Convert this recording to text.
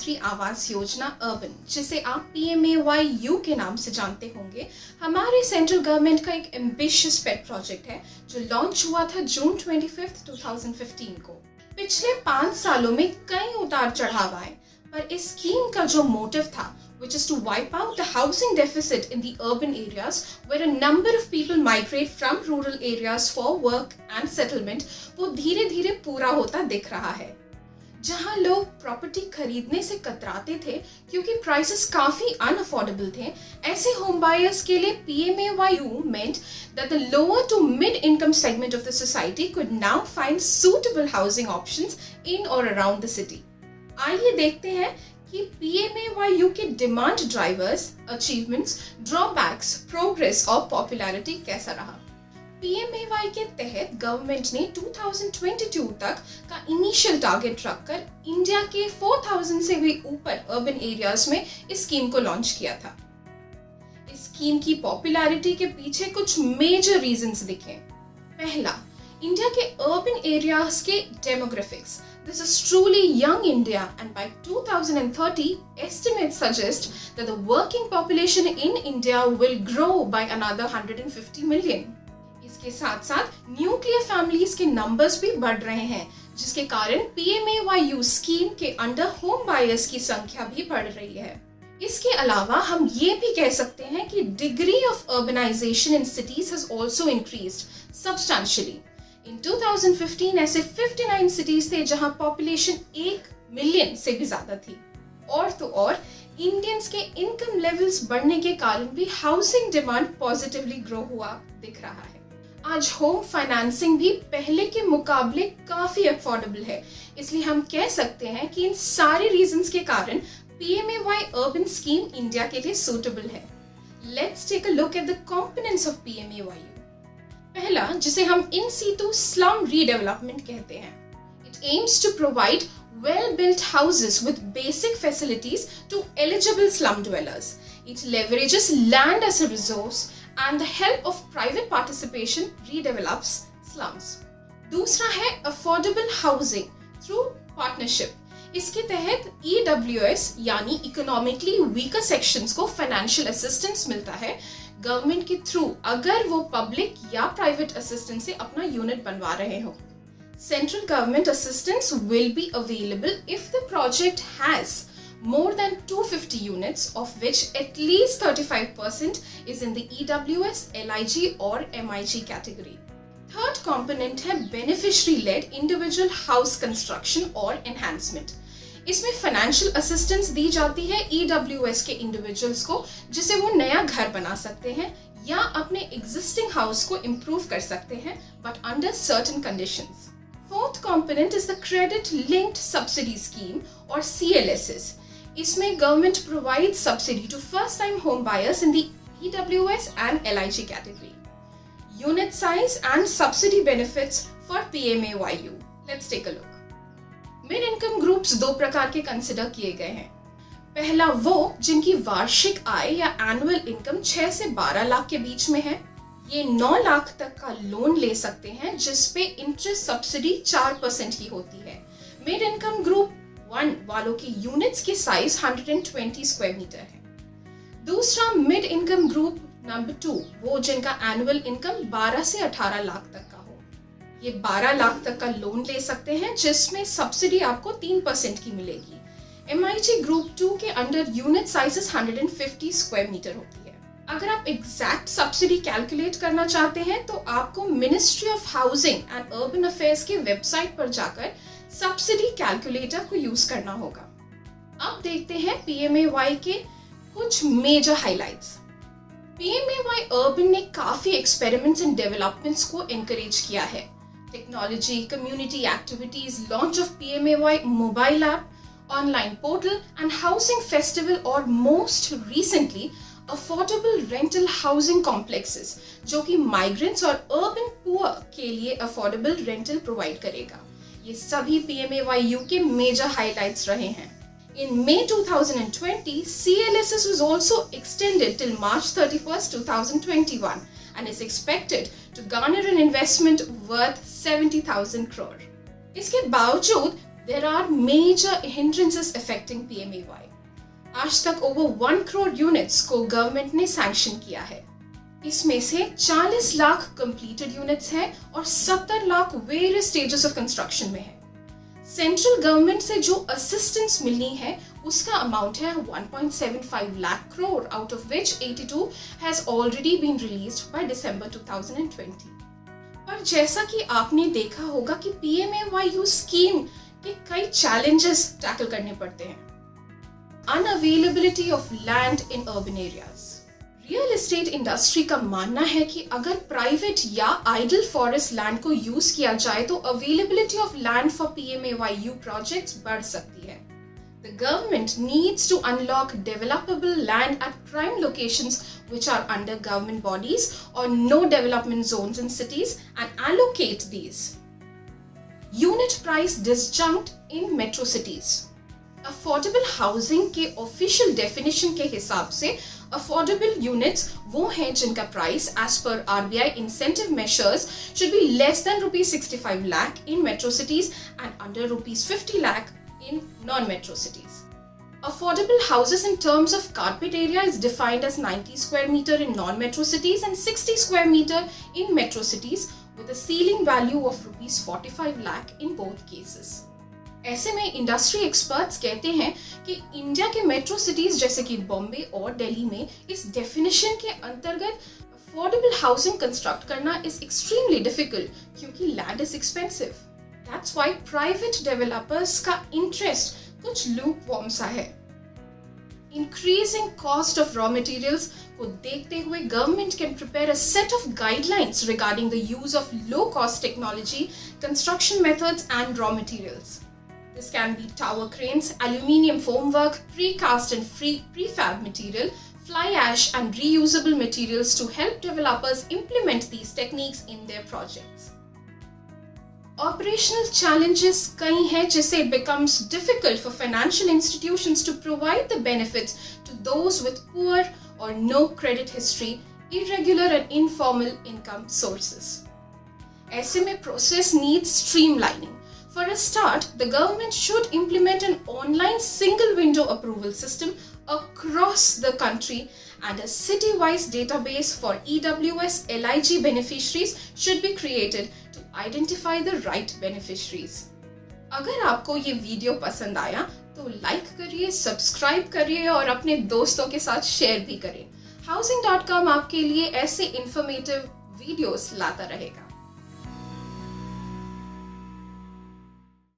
प्रधानमंत्री आवास योजना अर्बन, जिसे आप PMAYU के नाम से जानते होंगे, हमारे सेंट्रल गवर्नमेंट का एक एम्बिशियस पेट प्रोजेक्ट है जो लॉन्च हुआ था जून 25, 2015 को। पिछले 5 सालों में कई उतार चढ़ाव आए, पर इस स्कीम का जो मोटिव था, which is to wipe out the housing deficit in the urban areas where a number of people migrate from rural areas for work and settlement, वो धीरे धीरे पूरा होता दिख रहा है। जहां लोग प्रॉपर्टी खरीदने से कतराते थे क्योंकि प्राइसेस काफी अनअफोर्डेबल थे, ऐसे होम बायर्स के लिए PMAYU meant that the lower to mid income segment of the society could now find suitable housing options in or around the city। आइए देखते हैं कि PMAYU के demand drivers, achievements, drawbacks, progress और popularity कैसा रहा। PMAY के तहत गवर्नमेंट ने 2022 तक का इनिशियल टारगेट रखकर इंडिया के 4000 से भी ऊपर अर्बन एरियाज में इस स्कीम को लॉन्च किया था। इस स्कीम की पॉपुलैरिटी के पीछे कुछ मेजर रीजंस दिखे। पहला, इंडिया के अर्बन एरियाज के demographics. This is truly young India, and by 2030, estimates suggest that the working population in India will grow by another 150 million. इसके साथ साथ न्यूक्लियर फैमिलीज के नंबर्स भी बढ़ रहे हैं, जिसके कारण PMAYU स्कीम के अंडर होम बायर्स की संख्या भी बढ़ रही है। इसके अलावा हम ये भी कह सकते हैं कि degree of urbanization in cities has also increased substantially. In 2015 ऐसे 59 सिटीज थे जहां पॉपुलेशन 1 मिलियन से भी ज्यादा थी। और तो और इंडियंस के इनकम लेवल्स बढ़ने के कारण भी हाउसिंग डिमांड पॉजिटिवली ग्रो हुआ दिख रहा है। आज होम फाइनेंसिंग भी पहले के मुकाबले काफी अफोर्डेबल है, इसलिए हम कह सकते हैं कि इन सारे रीजंस के कारण PMAY अर्बन स्कीम इंडिया के लिए सूटेबल है। Let's take a look at the components of PMAYU। पहला, जिसे हम इन सीटू स्लम रीडेवलपमेंट कहते हैं, it aims to provide well-built houses with basic facilities to eligible slum dwellers. It leverages land as a resource and the help of private participation redevelops slums. दूसरा है affordable housing through partnership. इसके तहत EWS यानी economically weaker sections को financial assistance मिलता है government के through, अगर वो पब्लिक या प्राइवेट असिस्टेंस से अपना यूनिट बनवा रहे हो। Central government assistance will be available if the project has more than 250 units, of which at least 35% is in the EWS, LIG or MIG category. Third component है beneficiary-led individual house construction और enhancement. इसमें financial assistance दी जाती है EWS के individuals को, जिसे वो नया घर बना सकते हैं या अपने एग्जिस्टिंग हाउस को इम्प्रूव कर सकते हैं, but under certain conditions. Fourth component is the credit linked subsidy scheme और CLSS. इसमें government provide subsidy to first time home buyers in the EWS and LIG category. Unit size and subsidy benefits for PMAYU. Let's take a look. Mid income groups दो प्रकार के consider किए गए हैं। पहला, वो जिनकी वार्षिक आय या एनुअल इनकम 6 से 12 लाख के बीच में है। ये 9 लाख तक का लोन ले सकते हैं, जिसपे इंटरेस्ट सब्सिडी 4% की होती है। मिड इनकम ग्रुप 1 वालों की यूनिट्स की साइज 120 स्क्वायर मीटर है। दूसरा, मिड इनकम ग्रुप नंबर 2, वो जिनका एनुअल इनकम 12 से 18 लाख तक का हो। ये 12 लाख तक का लोन ले सकते हैं, जिसमें सब्सिडी आपको 3% की मिलेगी। MIG ग्रुप 2 के under unit sizes 150 square metre होती है। अगर आप एग्जैक्ट सब्सिडी कैलकुलेट करना चाहते हैं तो आपको ministry of housing and urban affairs के वेबसाइट पर जाकर सब्सिडी कैलकुलेटर को यूज करना होगा। अब देखते हैं PMAY के कुछ मेजर हाइलाइट्स। PMAY अर्बन ने काफी एक्सपेरिमेंट्स एंड डेवलपमेंट्स को एनकरेज किया है। Technology, community activities, launch of PMAY mobile app, online portal and housing festival और most recently affordable rental housing complexes, जो कि माइग्रेंट्स और अर्बन पुअर के लिए अफोर्डेबल रेंटल प्रोवाइड करेगा। ये सभी PMAYU के मेजर हाइलाइट्स रहे हैं। In May 2020, CLSS was also extended till March 31st, 2021 and is expected to garner an investment worth 70,000 crore. इसके बावजूद There are major hindrances affecting PMAY. आज तक ओवर 1 करोड़ यूनिट्स को गवर्नमेंट ने सैंक्शन किया है। इसमें से 40 लाख कंप्लीटेड यूनिट्स हैं और 70 lakh various stages of construction में है। सेंट्रल गवर्नमेंट से जो असिस्टेंस मिलनी है उसका अमाउंट है 1.75 lakh crore, out of which 82 has already been released by December 2020। पर जैसा कि आपने देखा होगा कि PMAYU स्कीम के कई चैलेंजेस टैकल करने पड़ते हैं। Unavailability of land in urban areas. Real estate industry का मानना है कि अगर प्राइवेट या आइडल फॉरेस्ट लैंड को यूज किया जाए तो availability of land for PMAYU projects बढ़ सकती है। The government needs to unlock developable land at prime locations which are under government bodies or no development zones in cities and allocate these. Unit price disjunct in metro cities. Affordable housing के official definition के हिसाब से affordable units वो हैं जिनका price as per RBI incentive measures should be less than rupees 65 lakh in metro cities and under rupees 50 lakh in non-metro cities. Affordable houses in terms of carpet area is defined as 90 square meter in non-metro cities and 60 square meter in metro cities with a ceiling value of rupees 45 lakh in both cases. ऐसे में industry experts कहते हैं कि India के metro cities जैसे कि बॉम्बे और दिल्ली में इस डेफिनेशन के अंतर्गत अफोर्डेबल हाउसिंग कंस्ट्रक्ट करना इज एक्सट्रीमली डिफिकल्ट क्योंकि land is expensive. That's why private developers का interest कुछ lukewarm सा है। Increasing cost of raw materials को देखते हुए government can prepare a set of guidelines regarding the use of low-cost technology, construction methods and raw materials. This can be tower cranes, aluminium formwork, precast and prefab material, fly ash and reusable materials to help developers implement these techniques in their projects. Operational challenges कई हैं जिससे it becomes difficult for financial institutions to provide the benefits to those with poor or no credit history, irregular and informal income sources. ऐसे में process needs streamlining. For a start, the government should implement an online single window approval system across the country and a city-wise database for EWS LIG beneficiaries should be created to identify the right beneficiaries. अगर आपको ये video पसंद आया तो like करिए, subscribe करिए और अपने दोस्तों के साथ शेयर भी करें। Housing.com आपके लिए ऐसे इंफॉर्मेटिव वीडियोस लाता रहेगा।